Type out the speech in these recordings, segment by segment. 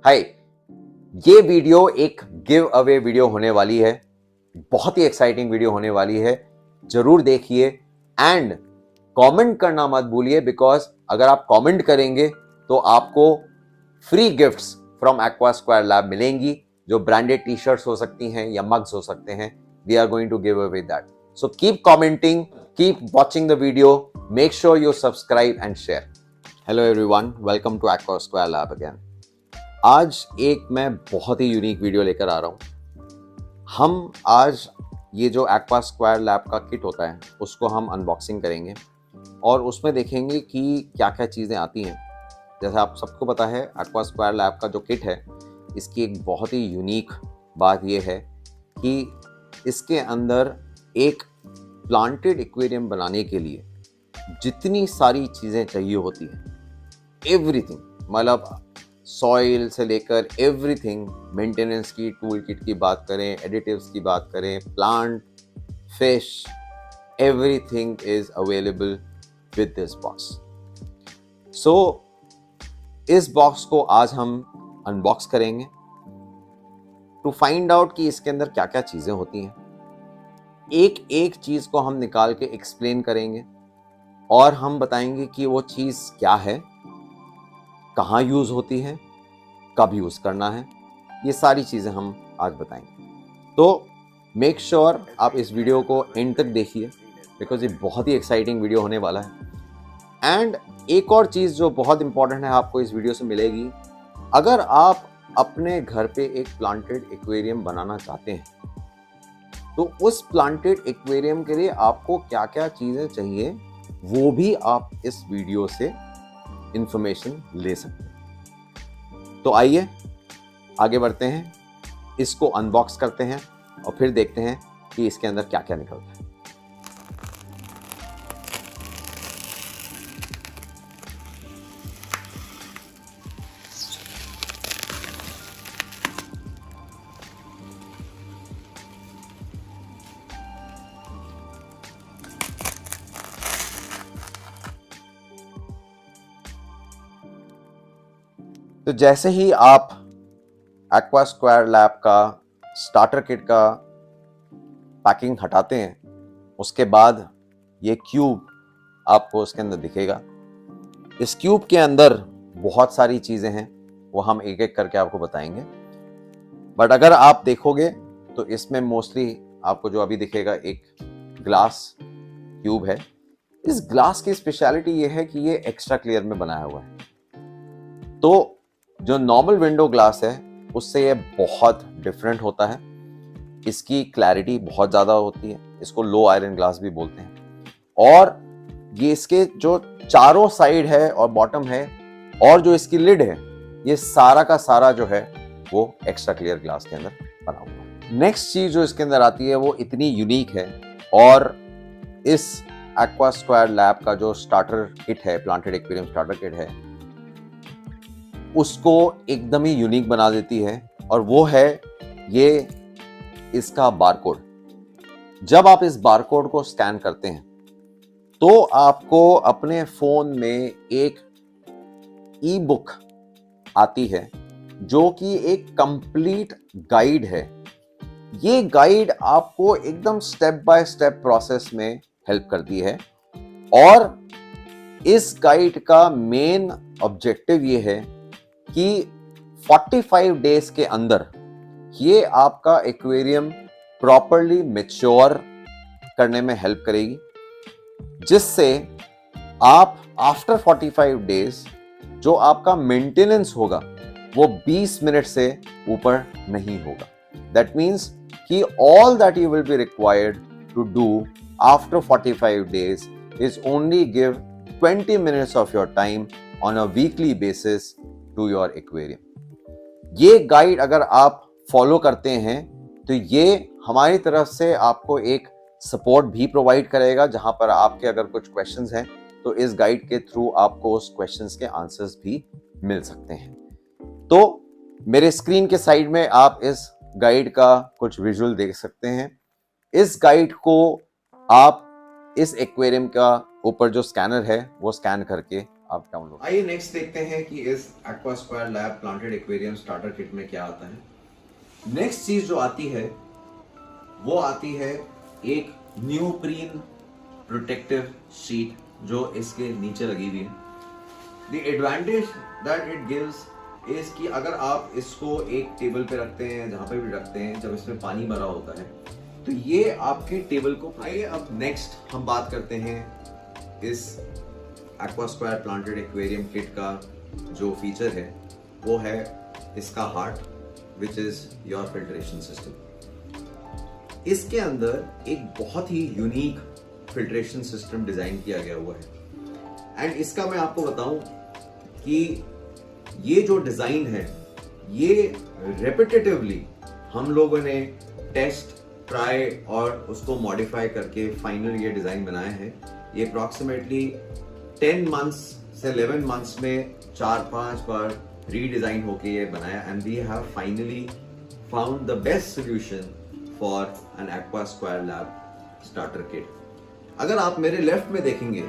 हाय, ये वीडियो एक give away video होने वाली है। बहुत ही एक्साइटिंग वीडियो होने वाली है। जरूर देखिए एंड कमेंट करना मत भूलिए, बिकॉज अगर आप कमेंट करेंगे तो आपको free gifts from aqua Square lab मिलेंगी, जो ब्रांडेड टी शर्ट्स हो सकती हैं या मग्स हो सकते हैं। We are going to give away that, so keep commenting, keep watching the video, make sure you subscribe and share. Hello everyone, welcome to Aqua Square Lab again. आज एक मैं बहुत ही यूनिक वीडियो लेकर आ रहा हूँ। हम आज ये जो एक्वा स्क्वायर लैब का किट होता है उसको हम अनबॉक्सिंग करेंगे और उसमें देखेंगे कि क्या क्या चीज़ें आती हैं। जैसे आप सबको पता है, एक्वा स्क्वायर लैब का जो किट है, इसकी एक बहुत ही यूनिक बात ये है कि इसके अंदर एक प्लांटेड एक्वेरियम बनाने के लिए जितनी सारी चीज़ें चाहिए होती हैं, एवरीथिंग, मतलब सॉइल से लेकर एवरीथिंग, मेंटेनेंस की टूल किट की बात करें, एडिटिव्स की बात करें, plant, fish, everything is available with this box. So इस बॉक्स को आज हम अनबॉक्स करेंगे टू फाइंड आउट कि इसके अंदर क्या क्या चीजें होती हैं। एक एक चीज को हम निकाल के एक्सप्लेन करेंगे और हम बताएंगे कि वो चीज क्या है, कहाँ यूज होती है, कब यूज करना है। ये सारी चीजें हम आज बताएंगे। तो मेक श्योर आप इस वीडियो को एंड तक देखिए, बिकॉज ये बहुत ही एक्साइटिंग वीडियो होने वाला है। एंड एक और चीज जो बहुत इंपॉर्टेंट है आपको इस वीडियो से मिलेगी, अगर आप अपने घर पे एक प्लांटेड एक्वेरियम बनाना चाहते हैं तो उस प्लांटेड एक्वेरियम के लिए आपको क्या क्या चीजें चाहिए वो भी आप इस वीडियो से इंफॉर्मेशन ले सकते हैं। तो आइए आगे बढ़ते हैं, इसको अनबॉक्स करते हैं और फिर देखते हैं कि इसके अंदर क्या क्या निकलता है। तो जैसे ही आप एक्वा स्क्वायर लैब का स्टार्टर किट का पैकिंग हटाते हैं, उसके बाद ये क्यूब आपको उसके अंदर दिखेगा। इस क्यूब के अंदर बहुत सारी चीजें हैं, वो हम एक एक करके आपको बताएंगे। बट अगर आप देखोगे तो इसमें मोस्टली आपको जो अभी दिखेगा एक ग्लास क्यूब है। इस ग्लास की स्पेशलिटी ये है कि ये एक्स्ट्रा क्लियर में बनाया हुआ है। तो जो नॉर्मल विंडो ग्लास है उससे ये बहुत डिफरेंट होता है। इसकी क्लैरिटी बहुत ज़्यादा होती है, इसको लो आयरन ग्लास भी बोलते हैं। और ये इसके जो चारों साइड है और बॉटम है और जो इसकी लिड है, ये सारा का सारा जो है वो एक्स्ट्रा क्लियर ग्लास के अंदर बना हुआ है। नेक्स्ट चीज जो इसके अंदर आती है वो इतनी यूनिक है, और इस एक्वा स्क्वायर लैब का जो स्टार्टर किट है, प्लांटेड एक्वेरियम स्टार्टर किट है, उसको एकदम ही यूनिक बना देती है, और वो है ये इसका बारकोड। जब आप इस बारकोड को स्कैन करते हैं तो आपको अपने फोन में एक ई बुक आती है जो कि एक कंप्लीट गाइड है। ये गाइड आपको एकदम स्टेप बाय स्टेप प्रोसेस में हेल्प करती है, और इस गाइड का मेन ऑब्जेक्टिव ये है कि 45 डेज के अंदर ये आपका एक्वेरियम प्रॉपरली मैच्योर करने में हेल्प करेगी, जिससे आप आफ्टर 45 डेज जो आपका मेंटेनेंस होगा वो 20 मिनट से ऊपर नहीं होगा। दैट मीन्स कि all that you will be required to do after 45 days is only give 20 minutes of your time on a weekly basis to your aquarium. ये गाइड अगर आप फॉलो करते हैं तो ये हमारी तरफ से आपको एक सपोर्ट भी प्रोवाइड करेगा, जहां पर आपके अगर कुछ क्वेश्चंस हैं तो इस गाइड के थ्रू आपको उस क्वेश्चंस के आंसर्स भी मिल सकते हैं। तो मेरे स्क्रीन के साइड में आप इस गाइड का कुछ विजुअल देख सकते हैं। इस गाइड को आप इस एक्वेरियम का ऊपर जो स्कैनर है वो स्कैन करके आप डाउनलोड। आइए नेक्स्ट देखते हैं कि इस Aquasquare lab planted aquarium starter kit में क्या आता है। नेक्स्ट चीज जो आती है वो आती है एक न्यूप्रीन प्रोटेक्टिव शीट जो इसके नीचे लगी हुई है। The advantage that it gives is कि अगर आप इसको एक टेबल पे रखते हैं, जहां पे भी रखते हैं, जब इसमें पानी भरा होता है तो ये आपके टेबल को। आइए अब नेक्स्ट हम बात करते हैं इस एक्वास्क्वायर प्लांटेड एक्वेरियम किट का जो फीचर है वो है इसका heart which is your filtration system. इसके अंदर एक बहुत ही यूनिक फिल्ट्रेशन सिस्टम डिजाइन किया गया हुआ है एंड इसका मैं आपको बताऊं कि ये जो डिजाइन है ये रेपिटेटिवली हम लोगों ने टेस्ट ट्राई और उसको मॉडिफाई करके फाइनल ये डिजाइन बनाया है। ये अप्रॉक्सीमेटली 10 मंथ्स से 11 मंथ्स में 4-5 बार रीडिजाइन होके ये बनाया and we have finally found the best solution for an Aquasquare lab starter kit. अगर आप मेरे लेफ्ट में देखेंगे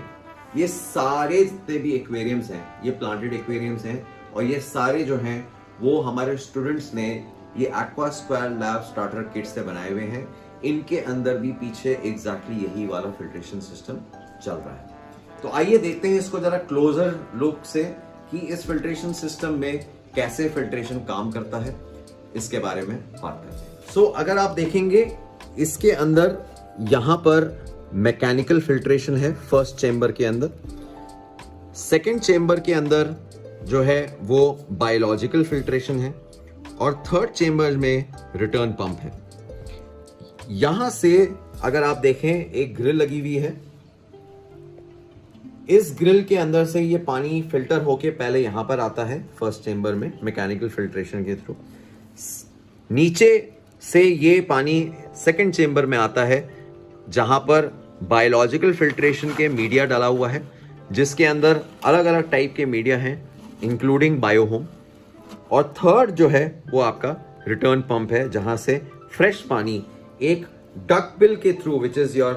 ये सारे जितने भी एक्वेरियम्स हैं ये प्लांटेड एक्वेरियम्स हैं और ये सारे जो हैं वो हमारे स्टूडेंट्स ने ये एक्वास्क्वायर लैब स्टार्टर किट से बनाए हुए हैं। इनके अंदर भी पीछे एग्जैक्टली यही वाला फिल्ट्रेशन सिस्टम चल रहा है। तो आइए देखते हैं इसको जरा क्लोजर लुक से कि इस फिल्ट्रेशन सिस्टम में कैसे फिल्ट्रेशन काम करता है, इसके बारे में बात करते हैं। सो अगर आप देखेंगे इसके अंदर यहां पर मैकेनिकल फिल्ट्रेशन है फर्स्ट चेंबर के अंदर। सेकंड चेंबर के अंदर जो है वो बायोलॉजिकल फिल्ट्रेशन है और थर्ड चेंबर में रिटर्न पंप है। यहां से अगर आप देखें एक ग्रिल लगी हुई है, इस ग्रिल के अंदर से ये पानी फिल्टर होके पहले यहां पर आता है फर्स्ट चेंबर में मैकेनिकल फिल्ट्रेशन के थ्रू। नीचे से ये पानी सेकंड चेंबर में आता है जहां पर बायोलॉजिकल फिल्ट्रेशन के मीडिया डाला हुआ है जिसके अंदर अलग अलग टाइप के मीडिया हैं इंक्लूडिंग बायोहोम। और थर्ड जो है वो आपका रिटर्न पंप है जहां से फ्रेश पानी एक डक बिल के through which is your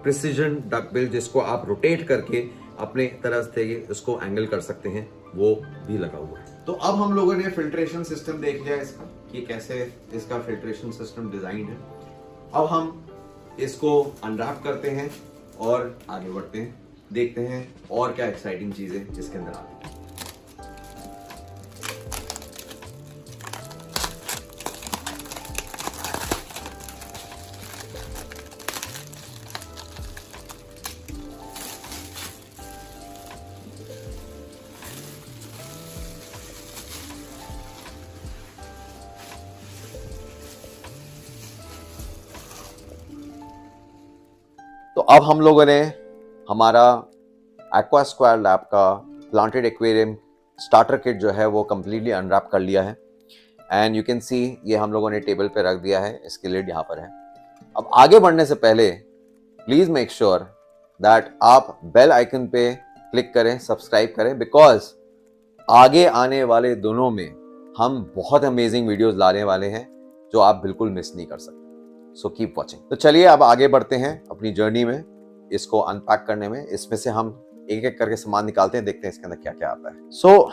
precision duck bill जिसको आप रोटेट करके अपने तरह से इसको एंगल कर सकते हैं वो भी लगा हुआ है। तो अब हम लोगों ने फिल्ट्रेशन सिस्टम देख लिया इसका कि कैसे इसका फिल्ट्रेशन सिस्टम डिजाइन है। अब हम इसको अनरैप करते हैं और आगे बढ़ते हैं, देखते हैं और क्या एक्साइटिंग चीजें इसके अंदर आती हैं। तो अब हम लोगों ने हमारा एक्वास्क्वायर लैब का प्लांटेड एक्वेरियम स्टार्टर किट जो है वो कम्प्लीटली अनरैप कर लिया है एंड यू कैन सी ये हम लोगों ने टेबल पे रख दिया है। इसकी लिड यहाँ पर है। अब आगे बढ़ने से पहले प्लीज मेक श्योर दैट आप बेल आइकन पे क्लिक करें, सब्सक्राइब करें, बिकॉज आगे आने वाले दिनों में हम बहुत अमेजिंग वीडियोस लाने वाले हैं जो आप बिल्कुल मिस नहीं कर सकते। So keep watching. तो चलिए अब आगे बढ़ते हैं अपनी जर्नी में, इसको अनपैक करने में। इसमें से हम एक एक करके सामान निकालते हैं, देखते हैं इसके अंदर क्या क्या आता है। सो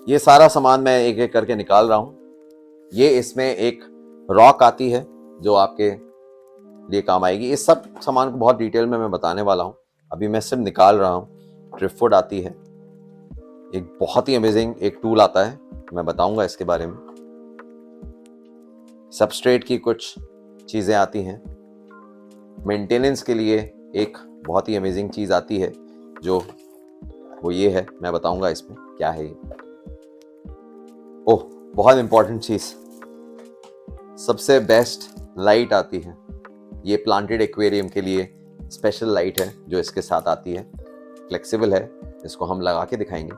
ये सारा सामान मैं एक एक करके निकाल रहा हूं। ये इसमें एक रॉक आती है जो आपके लिए काम आएगी। इस सब सामान को बहुत डिटेल में मैं बताने वाला हूं, अभी मैं सिर्फ निकाल रहा हूं। ड्रिफ्टवुड आती है, एक बहुत ही अमेजिंग एक टूल आता है, मैं बताऊंगा इसके बारे में। सबस्ट्रेट की कुछ चीजें आती हैं। मेंटेनेंस के लिए एक बहुत ही अमेजिंग चीज आती है जो वो ये है, मैं बताऊंगा इसमें क्या है ये। ओह, बहुत इंपॉर्टेंट चीज, सबसे बेस्ट लाइट आती है। ये प्लांटेड एक्वेरियम के लिए स्पेशल लाइट है जो इसके साथ आती है। फ्लेक्सिबल है, इसको हम लगा के दिखाएंगे।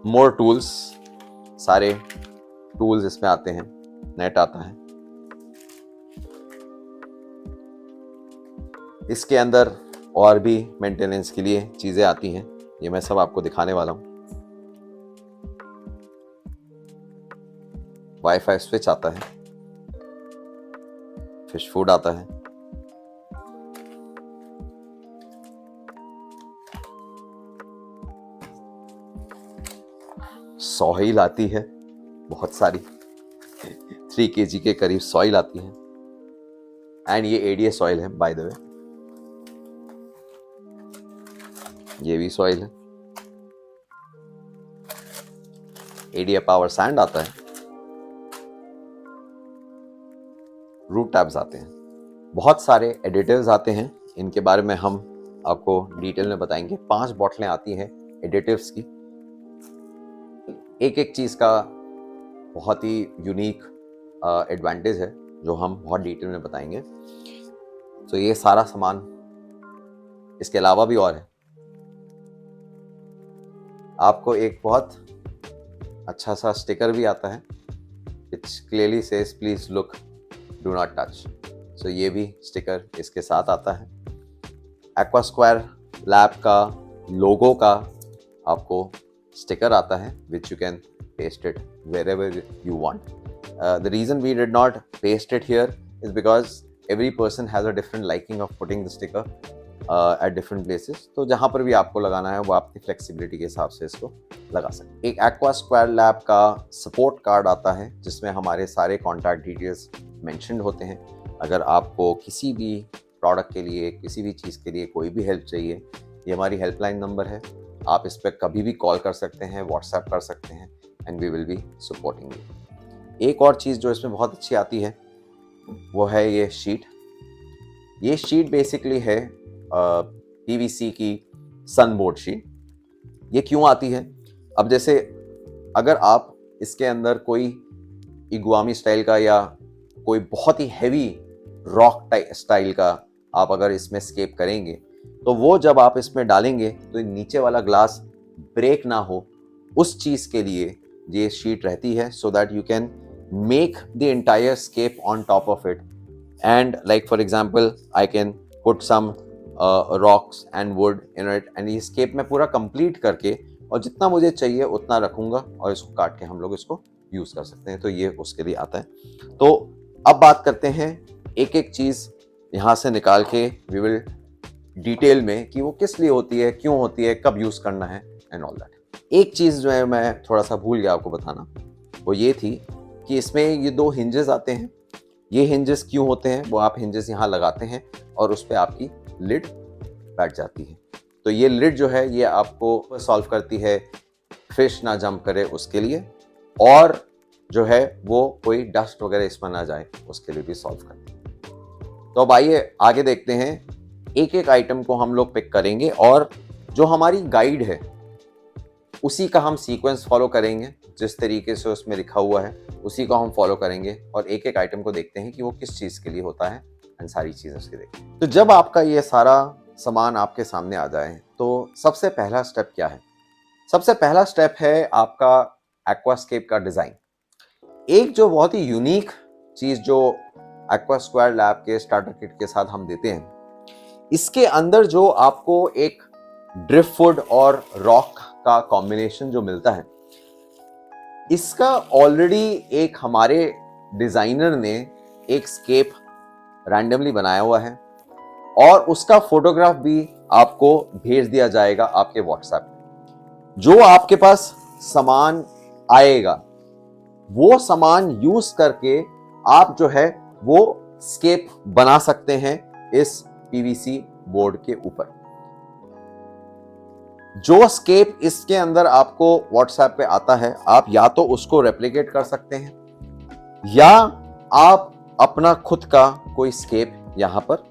मोर टूल्स, सारे टूल्स इसमें आते हैं। नेट आता है। इसके अंदर और भी मेंटेनेंस के लिए चीजें आती हैं, ये मैं सब आपको दिखाने वाला हूं। वाईफाई स्विच आता है, फिश फूड आता है, सॉइल आती है बहुत सारी, 3 kg के करीब सॉइल आती है। एंड ये ADA सॉइल है बाय द वे, ये भी सॉइल है। ADA पावर सैंड आता है, रूट टैब्स आते हैं, बहुत सारे एडिटिव्स आते हैं। इनके बारे में हम आपको डिटेल में बताएंगे। 5 बॉटलें आती हैं एडिटिव्स की। एक एक चीज का बहुत ही यूनिक एडवांटेज है जो हम बहुत डिटेल में बताएंगे। तो ये सारा सामान, इसके अलावा भी और है। आपको एक बहुत अच्छा सा स्टिकर भी आता है, it's clearly says please look do not touch. So ये भी स्टिकर इसके साथ आता है। एक्वास्क्वायर लैब का लोगो का आपको स्टिकर आता है which you can paste it wherever you want. The reason we did not paste it here is because every person has a different liking of putting the sticker at different places. तो जहाँ पर भी आपको लगाना है वो आपकी flexibility के हिसाब से इसको लगा सकते हैं। एक एक्वास्क्वायर लैब का सपोर्ट कार्ड आता है जिसमें हमारे सारे कॉन्टैक्ट डिटेल्स मेंशन्ड होते हैं। अगर आपको किसी भी प्रोडक्ट के लिए, किसी भी चीज़ के लिए कोई भी हेल्प चाहिए, ये हमारी हेल्पलाइन नंबर है। आप इस पर कभी भी कॉल कर सकते हैं, व्हाट्सएप कर सकते हैं, and we will be supporting you. एक और चीज़ जो इसमें बहुत अच्छी आती है वो है ये शीट। ये शीट बेसिकली है PVC की सनबोर्ड शीट। ये क्यों आती है? अब जैसे अगर आप इसके अंदर कोई इगुआमी स्टाइल का या कोई बहुत ही हैवी रॉक स्टाइल का आप अगर इसमें स्केप करेंगे तो वो जब आप इसमें डालेंगे तो नीचे वाला ग्लास ब्रेक ना हो, उस चीज़ के लिए ये शीट रहती है, so that you can make the entire scape on top of it. And like for example I can put some rocks and wood in it, and ये स्केप मैं पूरा कंप्लीट करके और जितना मुझे चाहिए उतना रखूंगा और इसको काट के हम लोग इसको यूज़ कर सकते हैं। तो ये उसके लिए आता है। तो अब बात करते हैं एक एक चीज़ यहाँ से निकाल के, वी विल डिटेल में कि वो किस लिए होती है, क्यों होती है, कब यूज़ करना है एंड ऑल दैट। एक चीज़ जो है मैं थोड़ा सा भूल गया आपको बताना, वो ये थी कि इसमें ये 2 हिंजेस आते हैं। ये हिंजेस क्यों होते हैं? वो आप हिंजेस यहाँ लगाते हैं और उस पर आपकी लिड बैठ जाती है। तो ये लिड जो है ये आपको सॉल्व करती है फिश ना जंप करे उसके लिए, और जो है वो कोई डस्ट वगैरह इसमें ना जाए उसके लिए भी सॉल्व करती है। तो अब आइए आगे देखते हैं। एक एक आइटम को हम लोग पिक करेंगे और जो हमारी गाइड है उसी का हम सीक्वेंस फॉलो करेंगे। जिस तरीके से उसमें लिखा हुआ है उसी को हम फॉलो करेंगे और एक एक आइटम को देखते हैं कि वो किस चीज़ के लिए होता है एंड सारी चीज़ें उसके देखते हैं। तो जब आपका ये सारा सामान आपके सामने आ जाए तो सबसे पहला स्टेप क्या है? सबसे पहला स्टेप है आपका एक्वास्केप का डिज़ाइन। एक जो बहुत ही यूनिक चीज़ जो एक्वास्क्वायर लैब के स्टार्टर किट के साथ हम देते हैं, इसके अंदर जो आपको एक ड्रिफ्टवुड और रॉक का कॉम्बिनेशन जो मिलता है, इसका ऑलरेडी एक हमारे डिजाइनर ने एक स्केप रैंडमली बनाया हुआ है और उसका फोटोग्राफ भी आपको भेज दिया जाएगा आपके व्हाट्सएप पे। जो आपके पास सामान आएगा वो सामान यूज करके आप जो है वो स्केप बना सकते हैं इस PVC बोर्ड के ऊपर। जो स्केप इसके अंदर आपको व्हाट्सएप पे आता है, आप या तो उसको रेप्लिकेट कर सकते हैं या आप अपना खुद का कोई स्केप यहां पर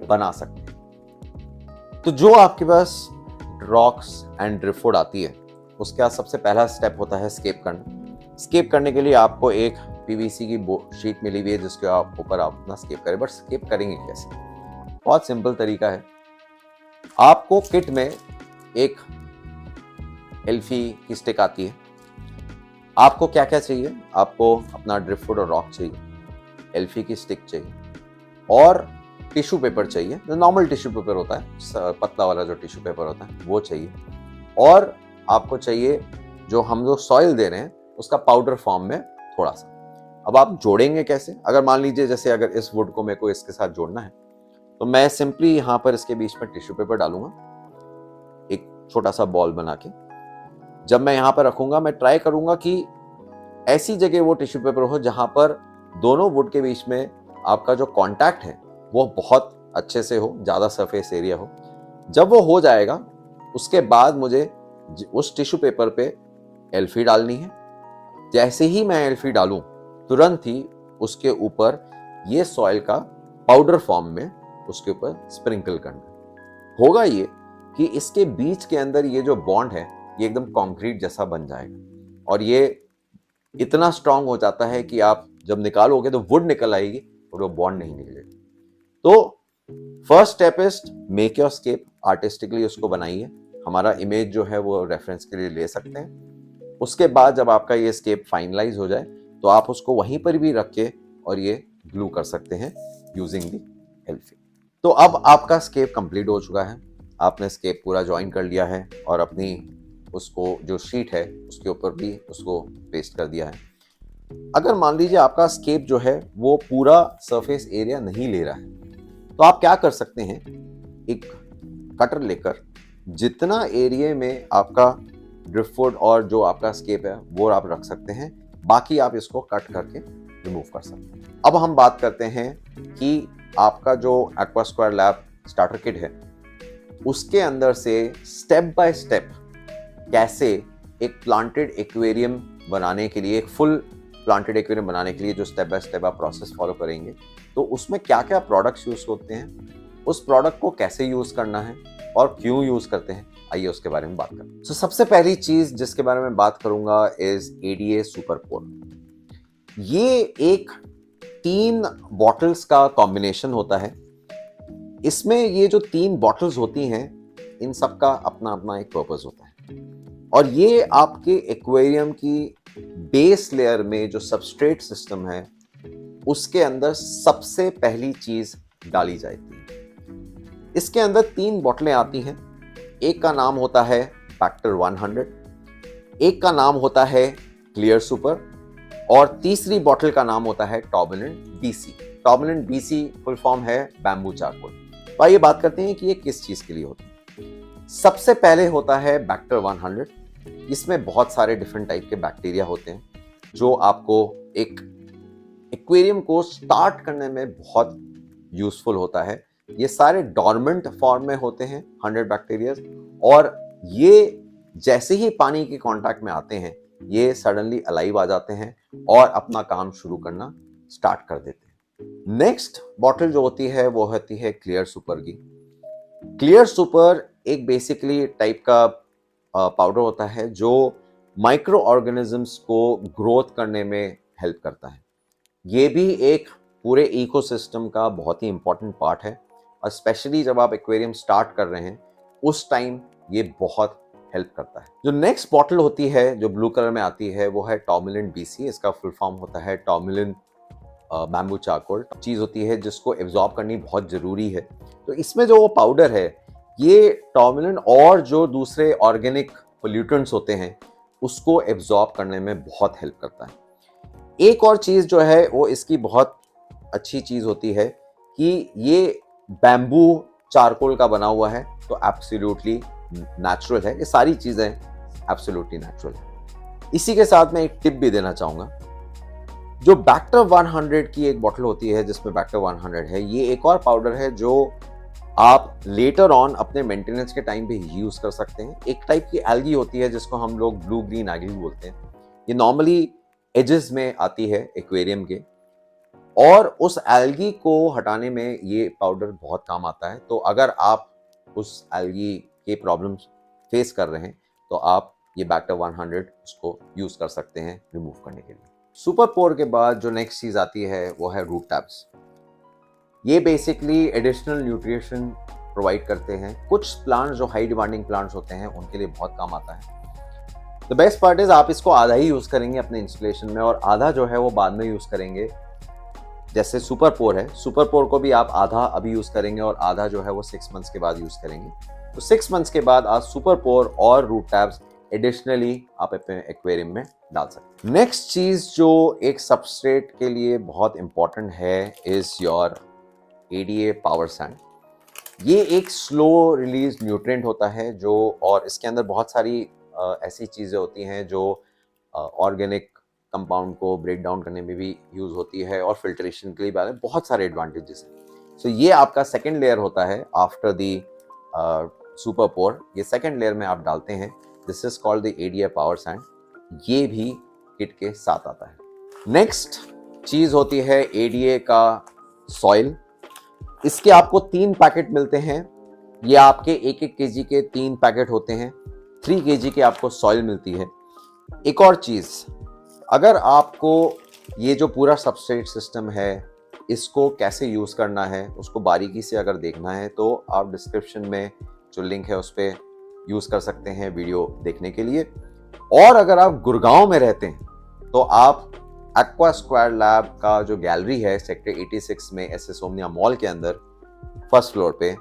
बना सकते हैं। तो जो आपके पास रॉक्स एंड ड्रिफ्टवुड आती है उसका सबसे पहला स्टेप होता है स्केप करना। स्केप करने के लिए आपको एक PVC की शीट मिली हुई है जिसके ऊपर आप अपना स्केप करें। बट स्केप करेंगे कैसे? बहुत सिंपल तरीका है। आपको किट में एक एल्फी की स्टिक आती है। आपको क्या क्या चाहिए? आपको अपना ड्रिफ्टवुड और रॉक चाहिए, एल्फी की स्टिक चाहिए और टिश्यू पेपर चाहिए। जो नॉर्मल टिश्यू पेपर होता है, पतला वाला जो टिश्यू पेपर होता है वो चाहिए। और आपको चाहिए जो हम जो सॉइल दे रहे हैं उसका पाउडर फॉर्म में थोड़ा सा। अब आप जोड़ेंगे कैसे? अगर मान लीजिए जैसे अगर इस वुड को मेरे को इसके साथ जोड़ना है तो मैं सिंपली यहाँ पर इसके बीच में टिश्यू पेपर डालूंगा, एक छोटा सा बॉल बना के, जब मैं यहाँ पर रखूंगा मैं ट्राई करूंगा कि ऐसी जगह वो टिश्यू पेपर हो जहां पर दोनों वुड के बीच में आपका जो कांटेक्ट है वो बहुत अच्छे से हो, ज़्यादा सरफेस एरिया हो। जब वो हो जाएगा उसके बाद मुझे उस टिश्यू पेपर पे एल्फी डालनी है। जैसे ही मैं एल्फी डालूं तुरंत ही उसके ऊपर ये सॉइल का पाउडर फॉर्म में उसके ऊपर स्प्रिंकल करना। होगा ये कि इसके बीच के अंदर ये जो बॉन्ड है ये एकदम कंक्रीट जैसा बन जाएगा और ये इतना स्ट्रांग हो जाता है कि आप जब निकालोगे तो वुड निकल आएगी और वो बॉन्ड नहीं निकलेगा। तो first step is make your scape, artistically उसको बनाइए। हमारा इमेज जो है वो रेफरेंस के लिए ले सकते हैं। उसके बाद जब आपका ये स्केप फाइनलाइज हो जाए तो आप उसको वहीं पर भी रख के और ये ग्लू कर सकते हैं यूजिंग दी एल्फी। तो अब आपका स्केप कंप्लीट हो चुका है, आपने स्केप पूरा ज्वाइन कर लिया है और अपनी उसको जो शीट है उसके ऊपर भी उसको पेस्ट कर दिया है। अगर मान लीजिए आपका स्केप जो है वो पूरा सरफेस एरिया नहीं ले रहा है तो आप क्या कर सकते हैं, एक कटर लेकर जितना एरिया में आपका ड्रिफ्टवुड और जो आपका स्केप है वो आप रख सकते हैं, बाकी आप इसको कट करके रिमूव कर सकते हैं। अब हम बात करते हैं कि आपका जो एक्वास्क्वायर लैब स्टार्टर किट है उसके अंदर से स्टेप बाय स्टेप कैसे एक प्लांटेड एक्वेरियम बनाने के लिए, एक फुल प्लांटेड एक्वेरियम बनाने के लिए जो स्टेप बाय स्टेप आप प्रोसेस फॉलो करेंगे तो उसमें क्या क्या प्रोडक्ट्स यूज होते हैं, उस प्रोडक्ट को कैसे यूज करना है और क्यों यूज करते हैं, आइए उसके बारे में बात करें। तो सबसे पहली चीज जिसके बारे में बात करूंगा इज ADA सुपर पोर। ये एक 3 बॉटल्स का कॉम्बिनेशन होता है। इसमें ये जो 3 बॉटल्स होती हैं इन सब का अपना अपना एक पर्पस होता है और ये आपके एक्वेरियम की बेस लेयर में जो सबस्ट्रेट सिस्टम है उसके अंदर सबसे पहली चीज डाली जाती है। इसके अंदर 3 बोतलें आती हैं। एक का नाम होता है बैक्टर 100, एक का नाम होता है क्लियर सुपर और तीसरी बोतल का नाम होता है टॉर्बुलेंट BC। टॉर्बुलेंट BC फुल फॉर्म है बैम्बू चारकोल। तो आइए बात करते हैं कि ये किस चीज के लिए होता है। सबसे पहले होता है बैक्टर 100। इसमें बहुत सारे डिफरेंट टाइप के बैक्टीरिया होते हैं जो आपको एक एक्वेरियम को स्टार्ट करने में बहुत यूजफुल होता है। ये सारे डॉर्मेंट फॉर्म में होते हैं 100 बैक्टीरिया और ये जैसे ही पानी के कांटेक्ट में आते हैं ये सडनली अलाइव आ जाते हैं और अपना काम शुरू करना स्टार्ट कर देते हैं। नेक्स्ट बॉटल जो होती है वो होती है क्लियर सुपर की। क्लियर सुपर एक बेसिकली टाइप का पाउडर होता है जो माइक्रो ऑर्गेनिजम्स को ग्रोथ करने में हेल्प करता है। ये भी एक पूरे इकोसिस्टम का बहुत ही इंपॉर्टेंट पार्ट है और स्पेशली जब आप एक्वेरियम स्टार्ट कर रहे हैं उस टाइम ये बहुत हेल्प करता है। जो नेक्स्ट बॉटल होती है जो ब्लू कलर में आती है वो है टॉर्बुलेंट BC। इसका फुल फॉर्म होता है टॉर्बुलेंट बैम्बू चारकोल। चीज होती है जिसको एब्जॉर्ब करनी बहुत जरूरी है। तो इसमें जो वो पाउडर है ये टॉर्बुलेंट और जो दूसरे ऑर्गेनिक पोल्यूटेंट्स होते हैं उसको एब्जॉर्ब करने में बहुत हेल्प करता है। एक और चीज जो है वो इसकी बहुत अच्छी चीज होती है कि ये बैम्बू चारकोल का बना हुआ है तो एब्सोल्युटली नेचुरल है। ये सारी चीजें एब्सोल्युटली नेचुरल है। इसी के साथ मैं एक टिप भी देना चाहूंगा। जो बैक्टर 100 की एक बोतल होती है जिसमें बैक्टर 100 है, ये एक और पाउडर है जो आप लेटर ऑन अपने मेंटेनेंस के टाइम पे यूज कर सकते हैं। एक टाइप की एल्गी होती है जिसको हम लोग ब्लू ग्रीन एल्गी बोलते हैं। ये नॉर्मली एजेस में आती है एक्वेरियम के और उस एल्गी को हटाने में ये पाउडर बहुत काम आता है। तो अगर आप उस एल्गी के प्रॉब्लम्स फेस कर रहे हैं तो आप ये बैक्टर 100 उसको यूज कर सकते हैं रिमूव करने के लिए। सुपर पोर के बाद जो नेक्स्ट चीज आती है वो है रूट टैब्स। ये बेसिकली एडिशनल न्यूट्रिशन प्रोवाइड करते हैं। कुछ प्लांट्स जो हाई डिमांडिंग प्लांट्स होते हैं उनके लिए बहुत काम आता है। द बेस्ट पार्ट इज आप इसको आधा ही यूज करेंगे अपने इंस्टॉलेशन में और आधा जो है वो बाद में यूज करेंगे। जैसे सुपर पोर है, सुपर पोर को भी आप आधा अभी यूज करेंगे और आधा जो है वो 6 मंथ्स के बाद यूज करेंगे। तो 6 मंथ्स के बाद आप सुपर पोर और रूट टैब्स एडिशनली आप अपने एक्वेरियम में डाल सकते हैं। नेक्स्ट चीज जो एक सबस्ट्रेट के लिए बहुत इंपॉर्टेंट है is your ADA power sand. ये एक स्लो रिलीज न्यूट्रिएंट होता है जो, और इसके अंदर बहुत सारी ऐसी चीज़ें होती हैं जो ऑर्गेनिक कंपाउंड को ब्रेक डाउन करने में भी यूज़ होती है और फिल्ट्रेशन के लिए भी बहुत सारे एडवांटेजेस हैं। सो ये आपका सेकेंड लेयर होता है आफ्टर दी सुपर पोर। ये सेकेंड लेयर में आप डालते हैं, this is called the ADA power sand. ये भी किट के साथ आता है। नेक्स्ट चीज़ होती है ADA का सॉइल। इसके आपको 3 पैकेट मिलते हैं। ये आपके 1-1 kg के 3 पैकेट होते हैं। 3 kg के आपको सॉइल मिलती है। एक और चीज़, अगर आपको ये जो पूरा सबस्ट्रेट सिस्टम है इसको कैसे यूज़ करना है उसको बारीकी से अगर देखना है तो आप डिस्क्रिप्शन में जो लिंक है उस पर यूज़ कर सकते हैं वीडियो देखने के लिए। और अगर आप गुड़गांव में रहते हैं तो आप एक्वा स्क्वायर लैब का जो गैलरी है सेक्टर 86 में SS ओमनिया मॉल के अंदर फर्स्ट फ्लोर पे,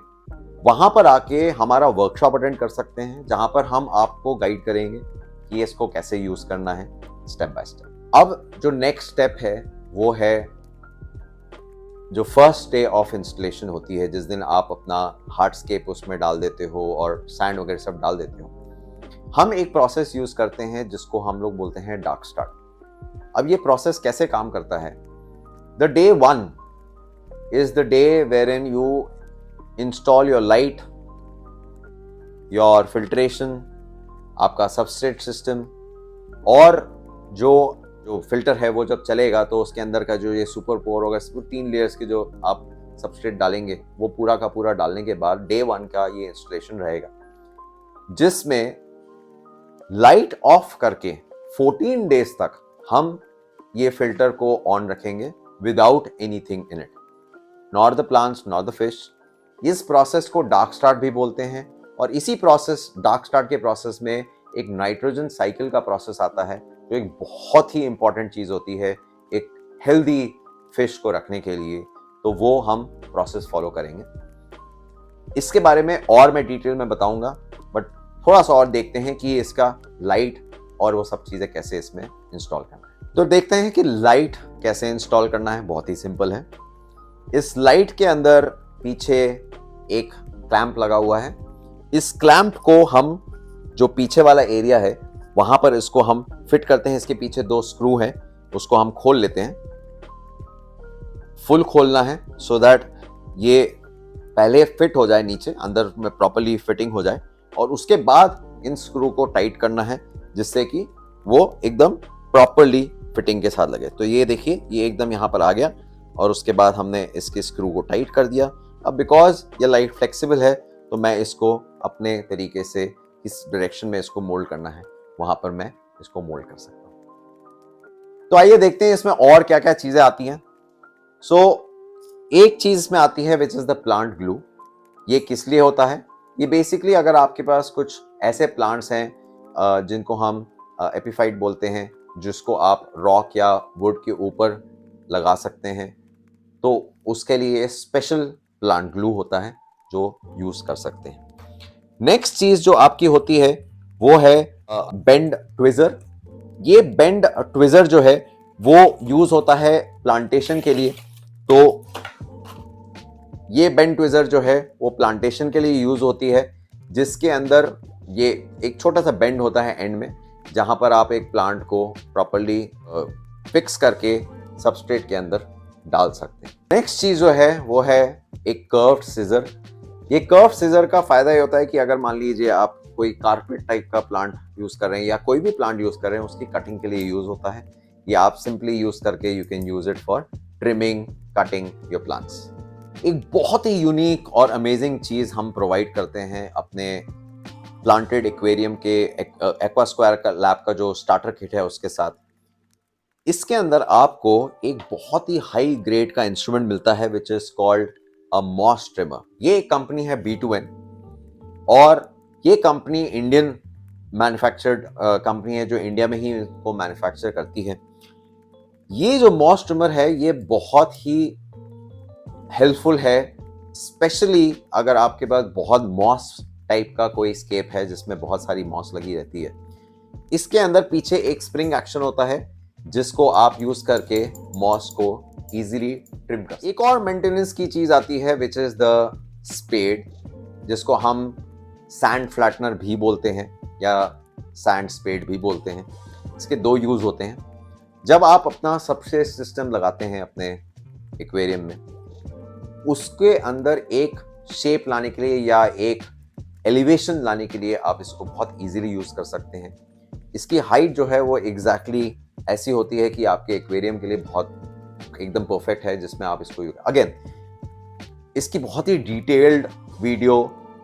वहां पर आके हमारा वर्कशॉप अटेंड कर सकते हैं, जहां पर हम आपको गाइड करेंगे कि इसको कैसे यूज करना है स्टेप बाय स्टेप। अब जो नेक्स्ट स्टेप है वो है जो फर्स्ट डे ऑफ इंस्टॉलेशन होती है, जिस दिन आप अपना हार्डस्केप उसमें डाल देते हो और सैंड वगैरह सब डाल देते हो। हम एक प्रोसेस यूज करते हैं जिसको हम लोग बोलते हैं डार्क स्टार्ट। अब ये प्रोसेस कैसे काम करता है? The day 1 is the day wherein you install your light, your filtration, आपका सबस्ट्रेट सिस्टम, और जो फिल्टर है वो जब चलेगा तो उसके अंदर का जो ये सुपर पोर होगा, 3 लेयर्स के जो आप सबस्ट्रेट डालेंगे वो पूरा का पूरा डालने के बाद डे 1 का ये इंस्टॉलेशन रहेगा, जिसमें लाइट ऑफ करके 14 डेज तक हम ये फिल्टर को ऑन रखेंगे without anything in it, not the plants not the fish. इस प्रोसेस को डार्क स्टार्ट भी बोलते हैं। और इसी प्रोसेस, डार्क स्टार्ट के प्रोसेस में एक नाइट्रोजन साइकिल का प्रोसेस आता है जो एक बहुत ही इंपॉर्टेंट चीज होती है एक हेल्दी फिश को रखने के लिए, तो वो हम प्रोसेस फॉलो करेंगे। इसके बारे में और मैं डिटेल में बताऊंगा, बट थोड़ा सा और देखते हैं कि इसका लाइट और वो सब चीजें कैसे इसमें इंस्टॉल करना है। तो देखते हैं कि लाइट कैसे इंस्टॉल करना है। बहुत ही सिंपल है। इस लाइट के अंदर पीछे एक क्लैंप लगा हुआ है। इस क्लैंप को हम जो पीछे वाला एरिया है वहां पर इसको हम फिट करते हैं। इसके पीछे 2 स्क्रू हैं, उसको हम खोल लेते हैं। फुल खोलना है सो दैट ये पहले फिट हो जाए, नीचे अंदर में प्रॉपर्ली फिटिंग हो जाए, और उसके बाद इन स्क्रू को टाइट करना है जिससे कि वो एकदम प्रॉपर्ली फिटिंग के साथ लगे। तो ये देखिए, ये एकदम यहाँ पर आ गया और उसके बाद हमने इसके स्क्रू को टाइट कर दिया। अब बिकॉज ये लाइट फ्लेक्सिबल है तो मैं इसको अपने तरीके से इस डायरेक्शन में इसको मोल्ड करना है, वहां पर मैं इसको मोल्ड कर सकता हूं। तो आइए देखते हैं इसमें और क्या क्या चीजें आती हैं। सो एक चीज इसमें आती है which is the plant glue. ये किस लिए होता है? ये बेसिकली अगर आपके पास कुछ ऐसे प्लांट्स हैं जिनको हम एपिफाइट बोलते हैं, जिसको आप रॉक या वुड के ऊपर लगा सकते हैं, तो उसके लिए स्पेशल प्लांट ग्लू होता है जो यूज कर सकते हैं। नेक्स्ट चीज जो आपकी होती है वो है बेंड ट्विजर। ये बेंड ट्विजर जो है वो यूज होता है प्लांटेशन के लिए। तो ये बेंड ट्विजर जो है वो प्लांटेशन के लिए यूज होती है, जिसके अंदर ये एक छोटा सा बेंड होता है एंड में, जहां पर आप एक प्लांट को प्रॉपर्ली फिक्स करके सबस्ट्रेट के अंदर डाल सकते हैं। नेक्स्ट चीज जो है वो है एक कर्व्ड सीजर। ये कर्व्ड सीजर का फायदा ये होता है कि अगर मान लीजिए आप कोई कारपेट टाइप का प्लांट यूज कर रहे हैं या कोई भी प्लांट यूज कर रहे हैं, उसकी कटिंग के लिए यूज होता है। ये आप सिंपली यूज करके you can use it for trimming, cutting your plants. एक बहुत ही यूनिक और अमेजिंग चीज हम प्रोवाइड करते हैं अपने प्लांटेड एक्वेरियम के एक्वा स्क्वायर का लैब का जो स्टार्टर किट है उसके साथ। इसके अंदर आपको एक बहुत ही हाई ग्रेड का इंस्ट्रूमेंट मिलता है which is called a moss trimmer. ये कंपनी है B2N और ये कंपनी इंडियन मैन्युफैक्चर्ड कंपनी है जो इंडिया में ही इसको मैन्युफैक्चर करती है। ये जो मॉस ट्रिमर है ये बहुत ही हेल्पफुल है, स्पेशली अगर आपके पास बहुत मॉस टाइप का कोई स्केप है जिसमें बहुत सारी मॉस लगी रहती है। इसके अंदर पीछे एक स्प्रिंग एक्शन होता है जिसको आप यूज करके मॉस को इजीली ट्रिम कर सकते हैं। एक और मेंटेनेंस की चीज आती है विच इज द स्पेड, जिसको हम सैंड फ्लैटनर भी बोलते हैं या सैंड स्पेड भी बोलते हैं। इसके दो यूज होते हैं। जब आप अपना सबसे सिस्टम लगाते हैं अपने एक्वेरियम में, उसके अंदर एक शेप लाने के लिए या एक एलिवेशन लाने के लिए आप इसको बहुत इजीली यूज कर सकते हैं। इसकी हाइट जो है वो एग्जैक्टली ऐसी होती है कि आपके एक्वेरियम के लिए बहुत एकदम परफेक्ट है, जिसमें आप इसको अगेन इसकी बहुत ही डिटेल्ड वीडियो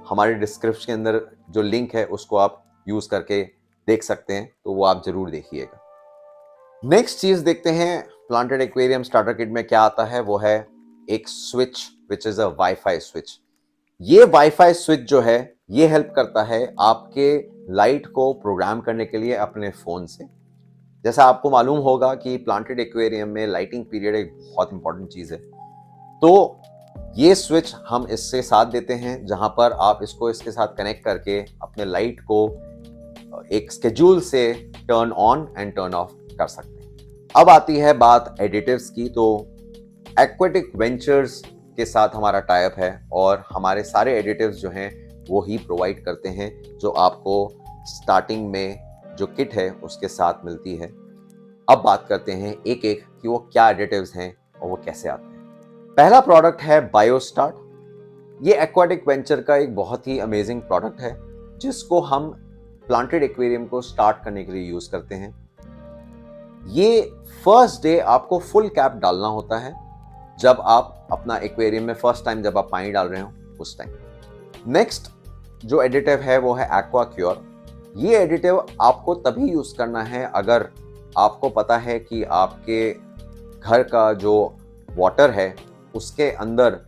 हमारे डिस्क्रिप्शन के अंदर जो लिंक है उसको आप यूज करके देख सकते हैं, तो वो आप जरूर देखिएगा। नेक्स्ट चीज देखते हैं प्लांटेड एक्वेरियम स्टार्टर किट में क्या आता है। वो है एक switch which is a wifi switch. ये वाईफाई स्विच जो है ये हेल्प करता है आपके लाइट को प्रोग्राम करने के लिए अपने फोन से। जैसा आपको मालूम होगा कि प्लांटेड एक्वेरियम में लाइटिंग पीरियड एक बहुत इंपॉर्टेंट चीज है, तो ये स्विच हम इससे साथ देते हैं, जहां पर आप इसको इसके साथ कनेक्ट करके अपने लाइट को एक स्केड्यूल से turn on and turn off कर सकते हैं। अब आती है बात एडिटिव्स की। तो एक्वेटिक वेंचर्स के साथ हमारा टाइप है और हमारे सारे एडिटिव्स जो हैं वो ही प्रोवाइड करते हैं, जो आपको स्टार्टिंग में जो किट है उसके साथ मिलती है। अब बात करते हैं एक एक कि वो क्या एडिटिव्स हैं और वो कैसे आते हैं। पहला प्रोडक्ट है बायोस्टार्ट। ये एक्वेटिक वेंचर का एक बहुत ही अमेजिंग प्रोडक्ट है, जिसको हम प्लांटेड एक्वेरियम को स्टार्ट करने के लिए यूज करते हैं। ये फर्स्ट डे आपको फुल कैप डालना होता है, जब आप अपना एक्वेरियम में फर्स्ट टाइम जब आप पानी डाल रहे हो उस टाइम। नेक्स्ट जो एडिटिव है वो है एक्वा क्योर। ये एडिटिव आपको तभी यूज करना है अगर आपको पता है कि आपके घर का जो वाटर है उसके अंदर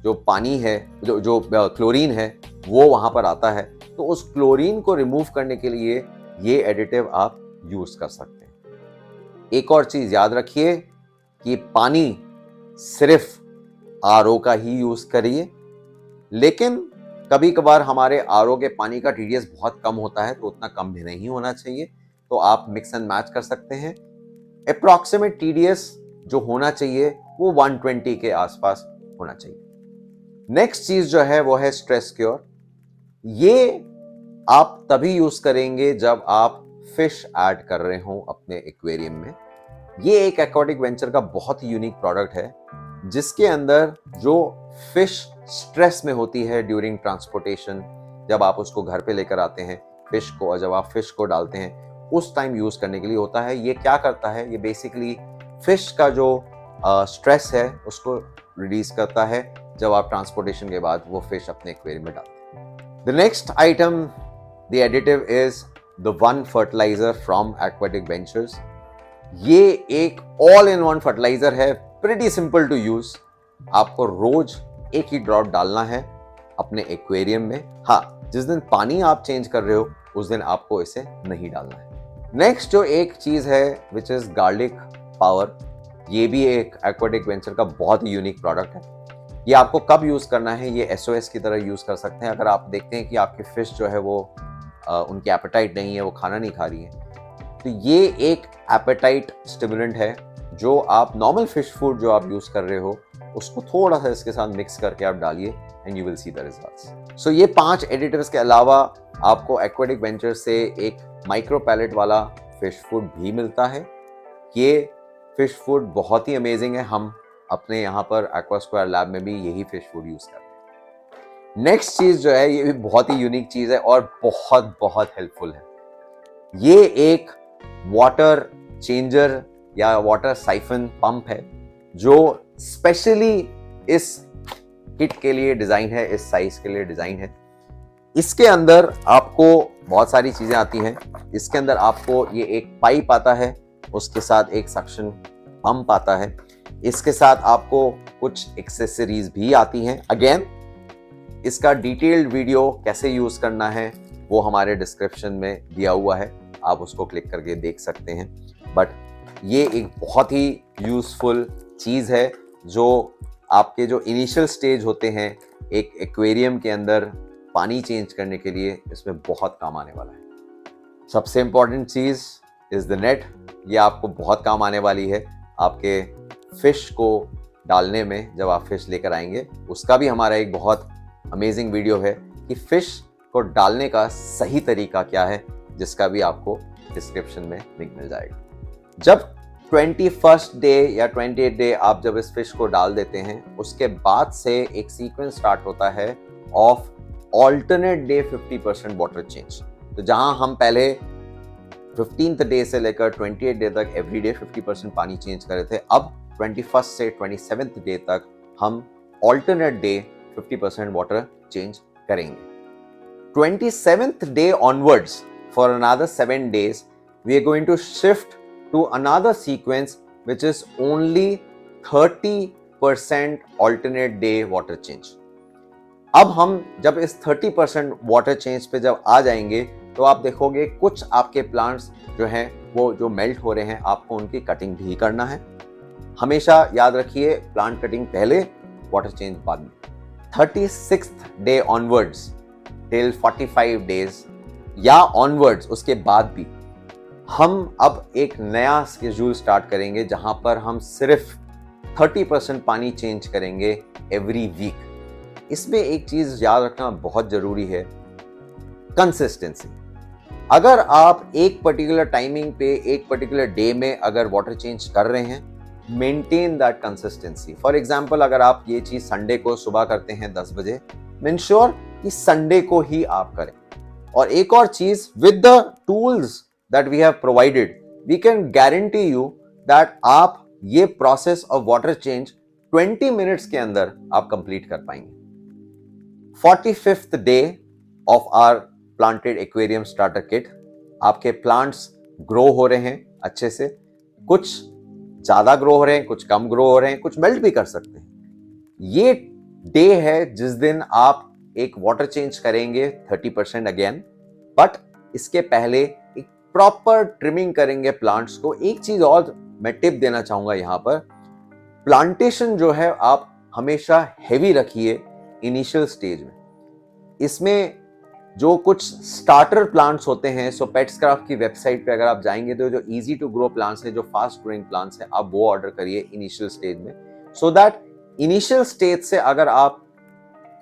जो पानी है, जो क्लोरीन है वो वहां पर आता है, तो उस क्लोरीन को रिमूव करने के लिए ये एडिटिव आप यूज कर सकते हैं। एक और चीज याद रखिए कि पानी सिर्फ आरओ का ही यूज करिए, लेकिन कभी कभार हमारे आरओ के पानी का टीडीएस बहुत कम होता है, तो उतना कम भी नहीं होना चाहिए, तो आप मिक्स एंड मैच कर सकते हैं। अप्रॉक्सीमेट टीडीएस जो होना चाहिए वो 120 के आसपास होना चाहिए। नेक्स्ट चीज जो है वो है स्ट्रेस क्योर। ये आप तभी यूज करेंगे जब आप फिश ऐड कर रहे हो अपने एक्वेरियम में। ये एक एक्वेटिक वेंचर का बहुत ही यूनिक प्रोडक्ट है, जिसके अंदर जो फिश स्ट्रेस में होती है ड्यूरिंग ट्रांसपोर्टेशन, जब आप उसको घर पे लेकर आते हैं फिश को, और जब आप फिश को डालते हैं उस टाइम यूज करने के लिए होता है। ये क्या करता है, ये बेसिकली फिश का जो स्ट्रेस है उसको रिलीज करता है जब आप ट्रांसपोर्टेशन के बाद वो फिश अपने एक्वेरियम में डालते हैं। The next item, the additive is the one fertiliser from Aquatic Ventures. ये एक ऑल इन वन फर्टिलाइजर है, प्रीटी सिंपल टू यूज। आपको रोज एक ही ड्रॉप डालना है अपने एक्वेरियम में। हाँ, जिस दिन पानी आप चेंज कर रहे हो उस दिन आपको इसे नहीं डालना है। नेक्स्ट जो एक चीज है विच इज गार्लिक पावर। ये भी एक एक्वेटिक वेंचर का बहुत ही यूनिक प्रोडक्ट है। ये आपको कब यूज करना है, ये एसओएस की तरह यूज कर सकते हैं। अगर आप देखते हैं कि आपकी फिश जो है वो उनकी एपेटाइट नहीं है, वो खाना नहीं खा रही है, तो ये एक एपेटाइट स्टिमुलेंट है जो आप नॉर्मल फिश फूड जो आप यूज कर रहे हो उसको थोड़ा सा इसके साथ मिक्स करके आप डालिए and you will see the results. So ये 5 एडिटिव्स के अलावा आपको एक्वेटिक वेंचर से एक माइक्रो पैलेट वाला फिश फूड भी मिलता है। ये फिश फूड बहुत ही अमेजिंग है। हम अपने यहाँ पर एक्वास्क्वायर लैब में भी यही फिश फूड यूज करते हैं। नेक्स्ट चीज जो है ये भी बहुत ही यूनिक चीज है और बहुत बहुत हेल्पफुल है। ये एक वाटर चेंजर या वाटर साइफन पंप है जो स्पेशली इस किट के लिए डिजाइन है, इस साइज के लिए डिजाइन है। इसके अंदर आपको बहुत सारी चीजें आती हैं। इसके अंदर आपको ये एक पाइप आता है, उसके साथ एक सक्शन पंप आता है, इसके साथ आपको कुछ एक्सेसरीज भी आती हैं। अगेन इसका डिटेल्ड वीडियो कैसे यूज करना है वो हमारे डिस्क्रिप्शन में दिया हुआ है, आप उसको क्लिक करके देख सकते हैं। बट ये एक बहुत ही यूजफुल चीज है जो आपके जो इनिशियल स्टेज होते हैं एक एक्वेरियम के अंदर पानी चेंज करने के लिए, इसमें बहुत काम आने वाला है। सबसे इंपॉर्टेंट चीज इज द नेट। ये आपको बहुत काम आने वाली है आपके फिश को डालने में। जब आप फिश लेकर आएंगे उसका भी हमारा एक बहुत अमेजिंग वीडियो है कि फिश को डालने का सही तरीका क्या है, जिसका भी आपको डिस्क्रिप्शन में लिंक मिल जाएगा। जब 21st डे या 28th डे आप जब इस फिश को डाल देते हैं, उसके बाद से एक सीक्वेंस स्टार्ट होता है of alternate day 50% water change. तो जहां हम पहले 15th डे से लेकर 28th डे तक एवरीडे 50% पानी चेंज कर रहे थे, अब 21st से 27th डे तक हम ऑल्टरनेट डे 50% वाटर चेंज करेंगे। 27th day onwards, for another 7 days, we are going to shift to another sequence which is only 30% alternate day water change. अब हम जब इस 30% वाटर चेंज पे जब आ जाएंगे तो आप देखोगे कुछ आपके प्लांट्स जो हैं वो जो मेल्ट हो रहे हैं, आपको उनकी कटिंग भी करना है। हमेशा याद रखिए, प्लांट कटिंग पहले, वाटर चेंज बाद में। 36th day onwards till 45 days या ऑनवर्ड्स, उसके बाद भी हम अब एक नया स्केड्यूल स्टार्ट करेंगे जहां पर हम सिर्फ 30% पानी चेंज करेंगे एवरी वीक। इसमें एक चीज याद रखना बहुत जरूरी है, कंसिस्टेंसी। अगर आप एक पर्टिकुलर टाइमिंग पे एक पर्टिकुलर डे में अगर वाटर चेंज कर रहे हैं, maintain that consistency. For example, अगर आप ये चीज संडे को सुबह करते हैं 10 बजे, मेक श्योर कि संडे को ही आप करें। और एक और चीज, with the tools that we have provided, we can guarantee you that आप ये process of water change 20 minutes के अंदर आप कंप्लीट कर पाएंगे। 45th day of our planted aquarium starter kit, आपके प्लांट्स ग्रो हो रहे हैं अच्छे से, कुछ ज्यादा ग्रो हो रहे हैं, कुछ कम ग्रो हो रहे हैं, कुछ मेल्ट भी कर सकते हैं। ये डे है जिस दिन आप एक वाटर चेंज करेंगे 30% अगेन, बट इसके पहले एक प्रॉपर ट्रिमिंग करेंगे प्लांट्स को। एक चीज और मैं टिप देना चाहूंगा यहां पर, प्लांटेशन जो है आप हमेशा हेवी रखिए इनिशियल स्टेज में। इसमें जो कुछ स्टार्टर प्लांट्स होते हैं, सो पेट्सक्राफ्ट की वेबसाइट पे अगर आप जाएंगे तो जो इजी टू ग्रो प्लांट्स है, जो फास्ट ग्रोइंग प्लांट्स है, आप वो ऑर्डर करिए इनिशियल स्टेज में, सो दैट इनिशियल स्टेज से अगर आप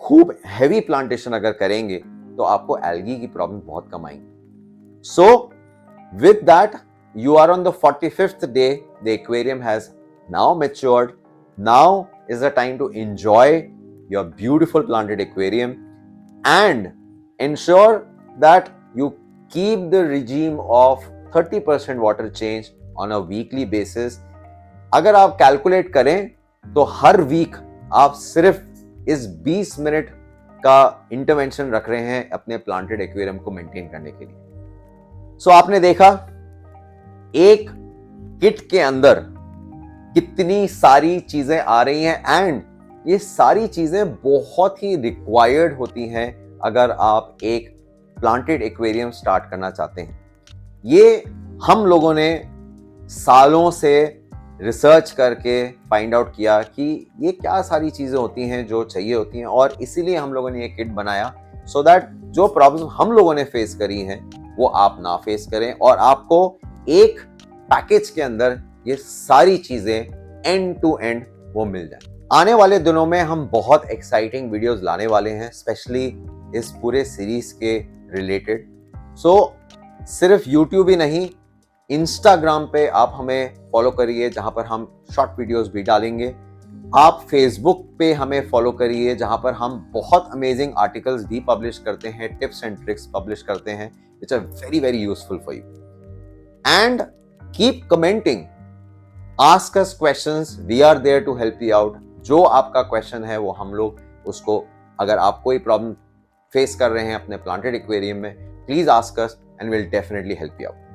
खूब हैवी प्लांटेशन अगर करेंगे तो आपको एल्गी की प्रॉब्लम बहुत कम आएंगी। So with that, you are on the 45th day, the aquarium has now matured. Now is the time to enjoy your beautiful planted aquarium and ensure that you keep the regime of 30% water change on a weekly basis. अगर आप calculate करें तो हर week आप सिर्फ इस 20 minute का intervention रख रहे हैं अपने प्लांटेड एक्वेरियम को मेंटेन करने के लिए। सो आपने देखा एक किट के अंदर कितनी सारी चीजें आ रही हैं, एंड ये सारी चीजें बहुत ही रिक्वायर्ड होती हैं अगर आप एक प्लांटेड एक्वेरियम स्टार्ट करना चाहते हैं। ये हम लोगों ने सालों से रिसर्च करके फाइंड आउट किया कि ये क्या सारी चीजें होती हैं जो चाहिए होती हैं, और इसीलिए हम लोगों ने ये किट बनाया सो दैट जो प्रॉब्लम हम लोगों ने फेस करी हैं वो आप ना फेस करें, और आपको एक पैकेज के अंदर ये सारी चीजें एंड टू एंड वो मिल जाए। आने वाले दिनों में हम बहुत एक्साइटिंग वीडियोस लाने वाले हैं, स्पेशली इस पूरे सीरीज के रिलेटेड। सो सिर्फ यूट्यूब ही नहीं, इंस्टाग्राम पे आप हमें फॉलो करिए जहां पर हम शॉर्ट वीडियोस भी डालेंगे। आप फेसबुक पे हमें फॉलो करिए जहां पर हम बहुत अमेजिंग आर्टिकल्स भी पब्लिश करते हैं, टिप्स एंड ट्रिक्स पब्लिश करते हैं which are very very useful for you. And keep commenting, ask us questions, we are there to help you out। जो आपका क्वेश्चन है वो हम लोग उसको, अगर आप कोई प्रॉब्लम फेस कर रहे हैं अपने प्लांटेड एक्वेरियम में, please ask us and will definitely help you out.